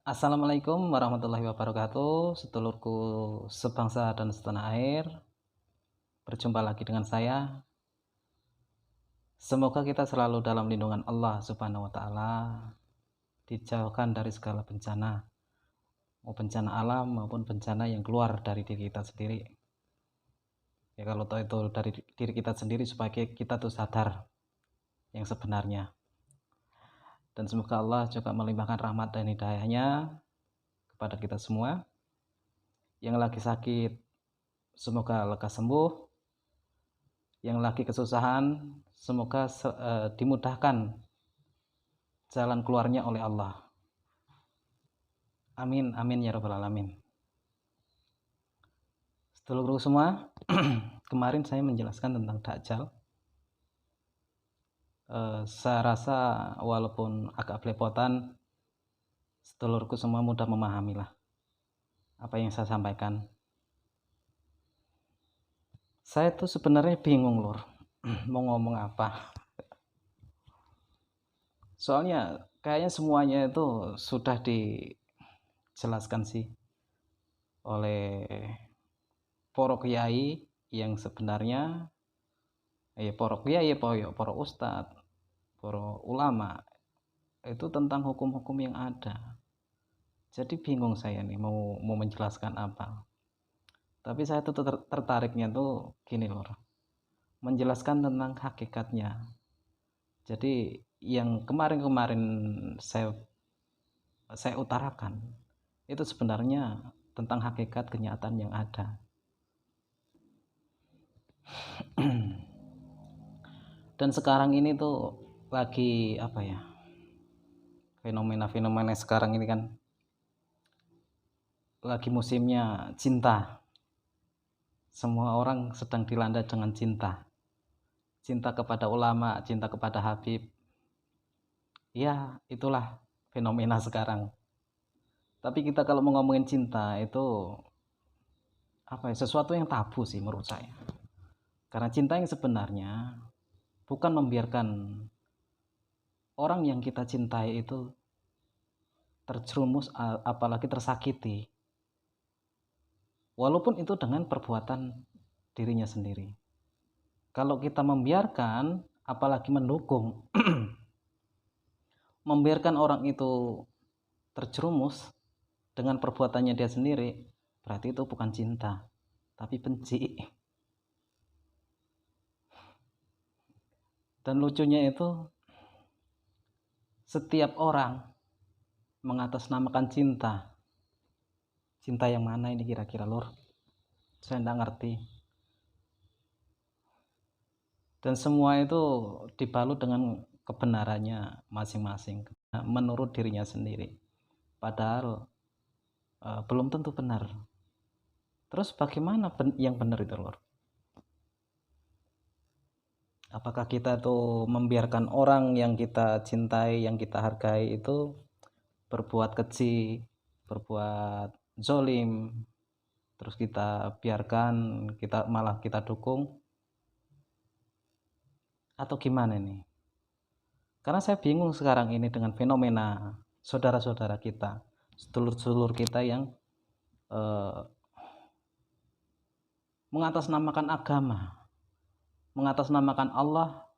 Assalamualaikum warahmatullahi wabarakatuh, sedulurku sebangsa dan setanah air. Berjumpa lagi dengan saya. Semoga kita selalu dalam lindungan Allah Subhanahu wa Ta'ala, dijauhkan dari segala bencana, mau bencana alam maupun bencana yang keluar dari diri kita sendiri. Ya, kalau tahu itu dari diri kita sendiri, supaya kita tuh sadar yang sebenarnya. Dan semoga Allah juga melimpahkan rahmat dan hidayahnya kepada kita semua. Yang lagi sakit, semoga lekas sembuh. Yang lagi kesusahan, semoga dimudahkan jalan keluarnya oleh Allah. Amin, amin ya rabbal alamin. Sedulurku semua, kemarin saya menjelaskan tentang Dajjal. Saya rasa walaupun agak belepotan, sedulurku semua mudah memahami lah apa yang saya sampaikan. Saya tuh sebenarnya bingung lur, mau ngomong apa. Soalnya kayaknya semuanya itu sudah dijelaskan sih oleh para kiai yang sebenarnya, para kiai, para ustadz, para ulama itu tentang hukum-hukum yang ada. Jadi bingung saya nih mau menjelaskan apa. Tapi saya tuh tertariknya tuh gini lor, menjelaskan tentang hakikatnya. Jadi yang kemarin-kemarin saya utarakan itu sebenarnya tentang hakikat kenyataan yang ada. Dan sekarang ini tuh lagi apa ya, fenomena-fenomena sekarang ini kan lagi musimnya cinta. Semua orang sedang dilanda dengan cinta. Cinta kepada ulama, cinta kepada Habib. Ya, itulah fenomena sekarang. Tapi kita kalau mau ngomongin cinta itu apa ya, sesuatu yang tabu sih menurut saya. Karena cinta yang sebenarnya bukan membiarkan orang yang kita cintai itu terjerumus apalagi tersakiti. Walaupun itu dengan perbuatan dirinya sendiri. Kalau kita membiarkan, apalagi mendukung, membiarkan orang itu terjerumus dengan perbuatannya dia sendiri, berarti itu bukan cinta, tapi benci. Dan lucunya itu, setiap orang mengatasnamakan cinta. Cinta yang mana ini kira-kira lur? Saya tidak ngerti. Dan semua itu dibalut dengan kebenarannya masing-masing, menurut dirinya sendiri. Padahal belum tentu benar. Terus bagaimana yang benar itu lur? Apakah kita tuh membiarkan orang yang kita cintai, yang kita hargai itu berbuat keji, berbuat zolim, terus kita biarkan, malah kita dukung, atau gimana nih? Karena saya bingung sekarang ini dengan fenomena saudara-saudara kita, sedulur-sedulur kita yang mengatasnamakan agama, mengatasnamakan Allah,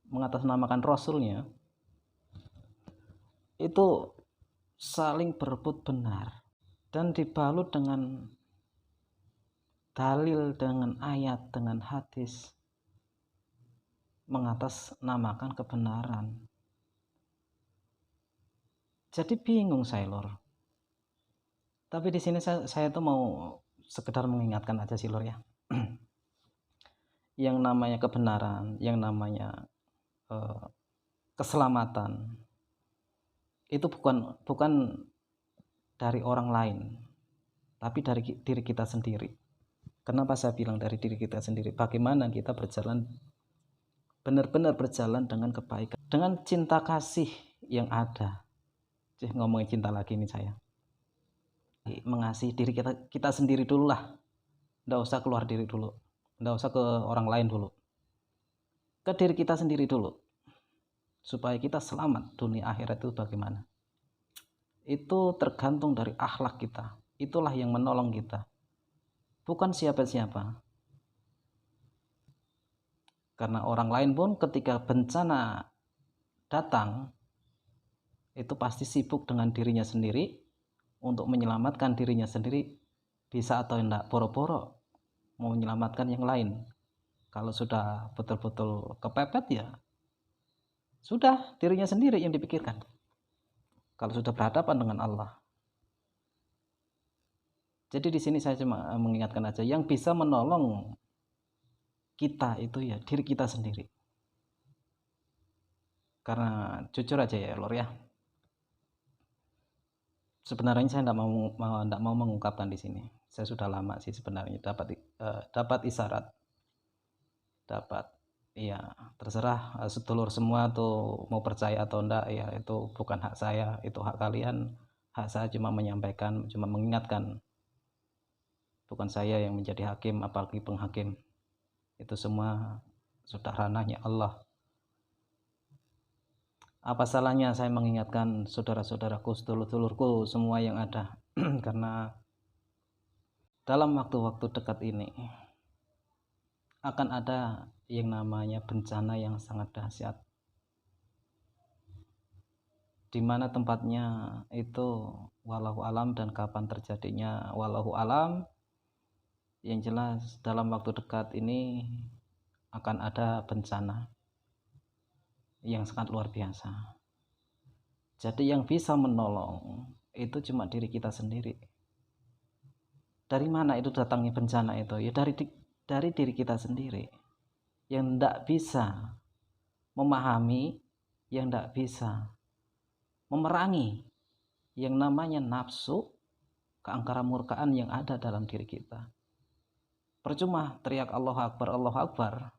mengatasnamakan Rasulnya, itu saling berebut benar dan dibalut dengan dalil, dengan ayat, dengan hadis, mengatasnamakan kebenaran. Jadi bingung saya lor. Tapi di sini saya tuh mau sekedar mengingatkan aja sih lor ya. Yang namanya kebenaran, yang namanya keselamatan itu bukan dari orang lain, tapi dari diri kita sendiri. Kenapa saya bilang dari diri kita sendiri? Bagaimana kita berjalan, benar-benar berjalan dengan kebaikan, dengan cinta kasih yang ada. Ngomongin cinta lagi nih saya. Mengasihi diri kita sendiri dulu lah. Nggak usah keluar diri dulu. Nggak usah ke orang lain dulu. Ke diri kita sendiri dulu. Supaya kita selamat dunia akhirat itu bagaimana. itu tergantung dari akhlak kita. Itulah yang menolong kita, bukan siapa-siapa. Karena orang lain pun ketika bencana datang, itu pasti sibuk dengan dirinya sendiri untuk menyelamatkan dirinya sendiri, bisa atau tidak, boro-boro mau menyelamatkan yang lain. Kalau sudah betul-betul kepepet ya sudah dirinya sendiri yang dipikirkan. Kalau sudah berhadapan dengan Allah. Jadi di sini saya cuma mengingatkan aja, yang bisa menolong kita itu ya diri kita sendiri. Karena jujur aja ya lor ya, sebenarnya saya tidak mau mengungkapkan di sini. Saya sudah lama sih sebenarnya dapat isyarat, dapat ya terserah sedulur semua tuh mau percaya atau enggak ya, itu bukan hak saya, itu hak kalian. Hak saya cuma menyampaikan, cuma mengingatkan. Bukan saya yang menjadi hakim apalagi penghakim. Itu semua sudah ranahnya Allah. Apa salahnya saya mengingatkan saudara-saudaraku, sedulur-sedulurku semua yang ada. Karena dalam waktu-waktu dekat ini akan ada yang namanya bencana yang sangat dahsyat, di mana tempatnya itu wallahu alam, dan kapan terjadinya wallahu alam. Yang jelas dalam waktu dekat ini akan ada bencana yang sangat luar biasa. Jadi yang bisa menolong itu cuma diri kita sendiri. Dari mana itu datangnya bencana itu? Ya dari diri kita sendiri, yang tidak bisa memahami, yang tidak bisa memerangi yang namanya nafsu, keangkara murkaan yang ada dalam diri kita. Percuma teriak Allahu Akbar,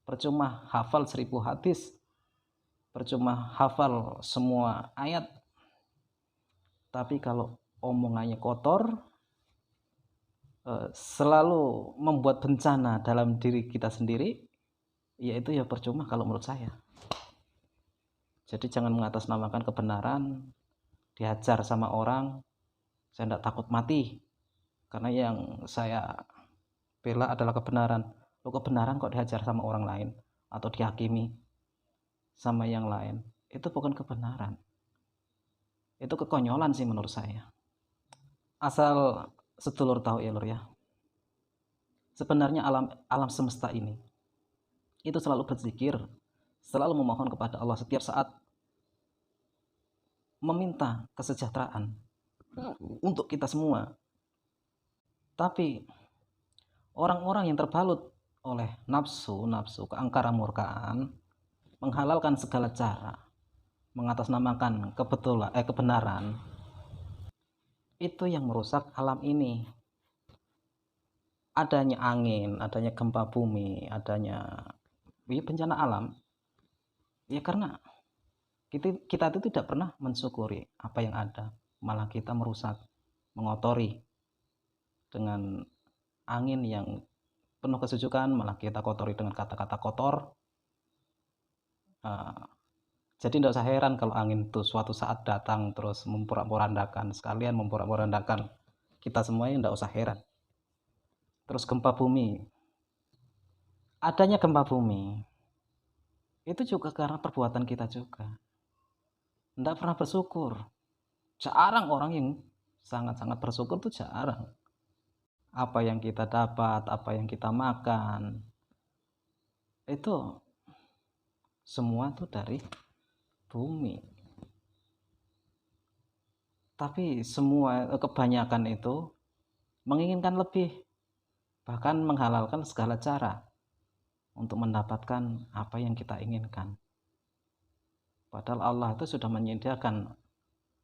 percuma hafal 1000 hadis, percuma hafal semua ayat, tapi kalau omongannya kotor, selalu membuat bencana dalam diri kita sendiri, yaitu ya percuma kalau menurut saya. Jadi jangan mengatasnamakan kebenaran, dihajar sama orang. Saya tidak takut mati, karena yang saya bela adalah kebenaran. Lo kebenaran kok dihajar sama orang lain atau dihakimi sama yang lain, itu bukan kebenaran, itu kekonyolan sih menurut saya. Asal sedulur tahu ya lur ya, sebenarnya alam semesta ini itu selalu berzikir, selalu memohon kepada Allah setiap saat, meminta kesejahteraan untuk kita semua. Tapi orang-orang yang terbalut oleh nafsu keangkara murkaan, menghalalkan segala cara, mengatasnamakan kebenaran, itu yang merusak alam ini. Adanya angin, adanya gempa bumi, adanya bencana alam, ya karena kita itu tidak pernah mensyukuri apa yang ada, malah kita merusak, mengotori dengan angin yang penuh kesujukan, malah kita kotori dengan kata-kata kotor. Jadi tidak usah heran kalau angin itu suatu saat datang terus memporak-porandakan, sekalian memporak-porandakan kita semuanya, tidak usah heran. Terus gempa bumi, adanya gempa bumi itu juga karena perbuatan kita juga. Tidak pernah bersyukur. Jarang orang yang sangat-sangat bersyukur, itu jarang. Apa yang kita dapat, apa yang kita makan, itu semua tuh dari bumi. Tapi semua kebanyakan itu menginginkan lebih, bahkan menghalalkan segala cara untuk mendapatkan apa yang kita inginkan. Padahal Allah itu sudah menyediakan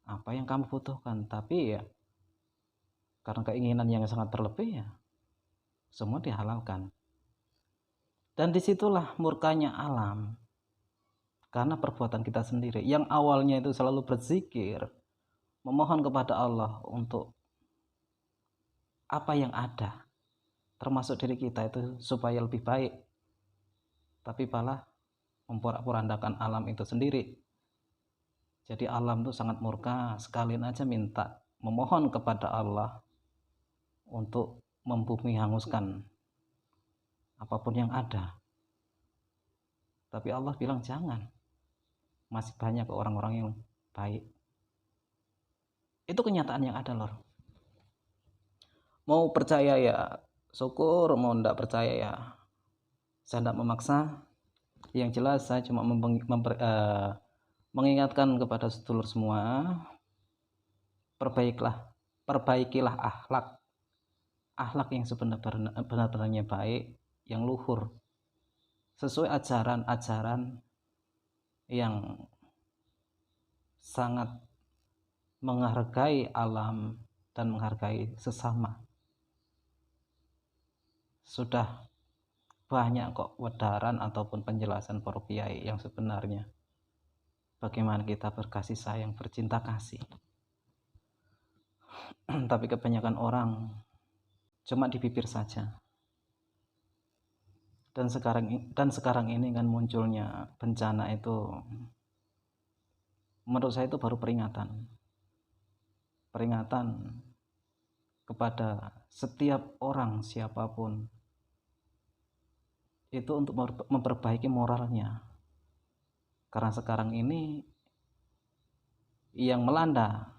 apa yang kamu butuhkan, tapi ya karena keinginan yang sangat berlebih ya semua dihalalkan. Dan disitulah murkanya alam, karena perbuatan kita sendiri yang awalnya itu selalu berzikir, memohon kepada Allah untuk apa yang ada, termasuk diri kita itu supaya lebih baik, tapi malah memporak-porandakan alam itu sendiri. Jadi alam itu sangat murka, sekalian aja minta memohon kepada Allah untuk membumi hanguskan apapun yang ada. Tapi Allah bilang jangan, masih banyak orang-orang yang baik. Itu kenyataan yang ada, lor. Mau percaya ya syukur, mau enggak percaya ya saya tidak memaksa. Yang jelas saya cuma mengingatkan kepada sedulur semua, perbaikilah akhlak yang benar-benarnya baik, yang luhur, sesuai ajaran-ajaran yang sangat menghargai alam dan menghargai sesama. Sudah banyak kok wedaran ataupun penjelasan para kiai yang sebenarnya bagaimana kita berkasih sayang, bercinta kasih. Tapi kebanyakan orang cuma di bibir saja. Dan sekarang ini kan munculnya bencana itu, menurut saya itu baru peringatan kepada setiap orang siapapun itu untuk memperbaiki moralnya. Karena sekarang ini yang melanda,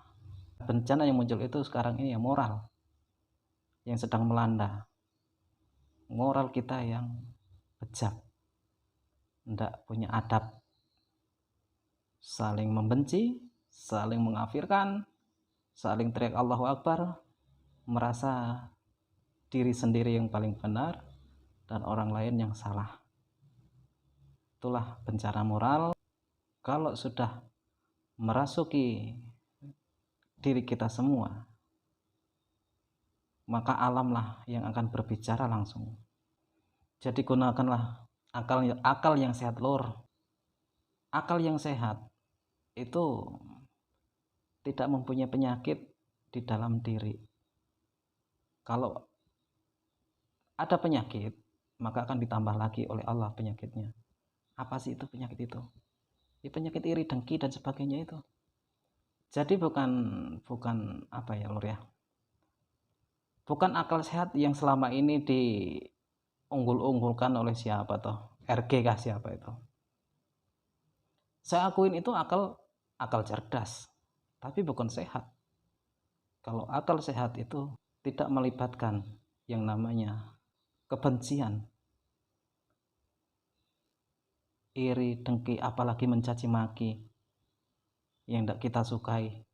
bencana yang muncul itu sekarang ini ya moral yang sedang melanda. Moral kita yang bejat, tidak punya adab, saling membenci, saling mengkafirkan, saling teriak Allahu Akbar, merasa diri sendiri yang paling benar dan orang lain yang salah. Itulah bencana moral. Kalau sudah merasuki diri kita semua, maka alamlah yang akan berbicara langsung. Jadi gunakanlah akal yang sehat, lor. Akal yang sehat itu tidak mempunyai penyakit di dalam diri. Kalau ada penyakit, maka akan ditambah lagi oleh Allah penyakitnya. Apa sih itu penyakit itu? Ya, penyakit iri, dengki dan sebagainya itu. Jadi bukan apa ya, lor ya. Bukan akal sehat yang selama ini diunggul-unggulkan oleh siapa toh? RG kah siapa itu? Saya akuin itu akal cerdas, tapi bukan sehat. Kalau akal sehat itu tidak melibatkan yang namanya kebencian, iri, dengki, apalagi mencaci maki yang tidak kita sukai.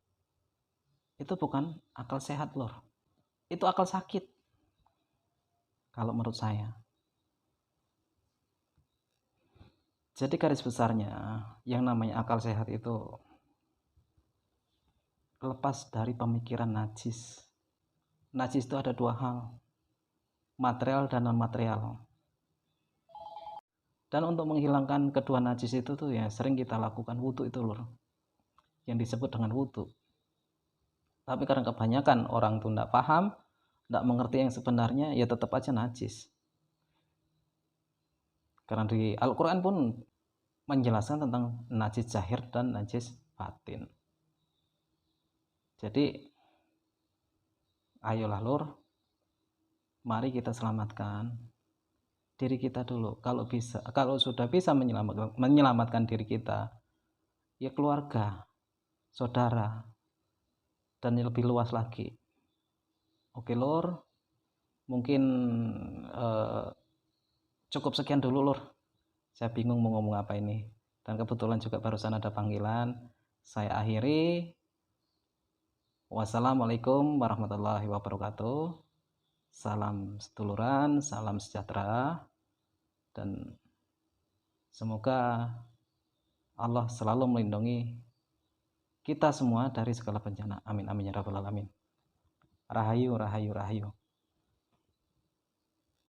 Itu bukan akal sehat, lor. Itu akal sakit kalau menurut saya. Jadi garis besarnya yang namanya akal sehat itu lepas dari pemikiran najis. Najis itu ada dua hal, material dan non material. Dan untuk menghilangkan kedua najis itu tuh ya sering kita lakukan wudu itu, lor, yang disebut dengan wudu. Tapi karena kebanyakan orang tuh tidak paham, tidak mengerti yang sebenarnya, ya tetap aja najis. Karena di Al-Quran pun menjelaskan tentang najis zahir dan najis batin. Jadi ayolah, lur, mari kita selamatkan diri kita dulu. Kalau sudah bisa menyelamatkan diri kita, ya keluarga, saudara, dan lebih luas lagi. Oke, lur, mungkin cukup sekian dulu, lur. Saya bingung mau ngomong apa ini, dan kebetulan juga barusan ada panggilan. Saya akhiri. Wassalamualaikum warahmatullahi wabarakatuh. Salam seduluran, salam sejahtera, dan semoga Allah selalu melindungi kita semua dari segala bencana. Amin amin ya rabbal alamin. Rahayu rahayu rahayu.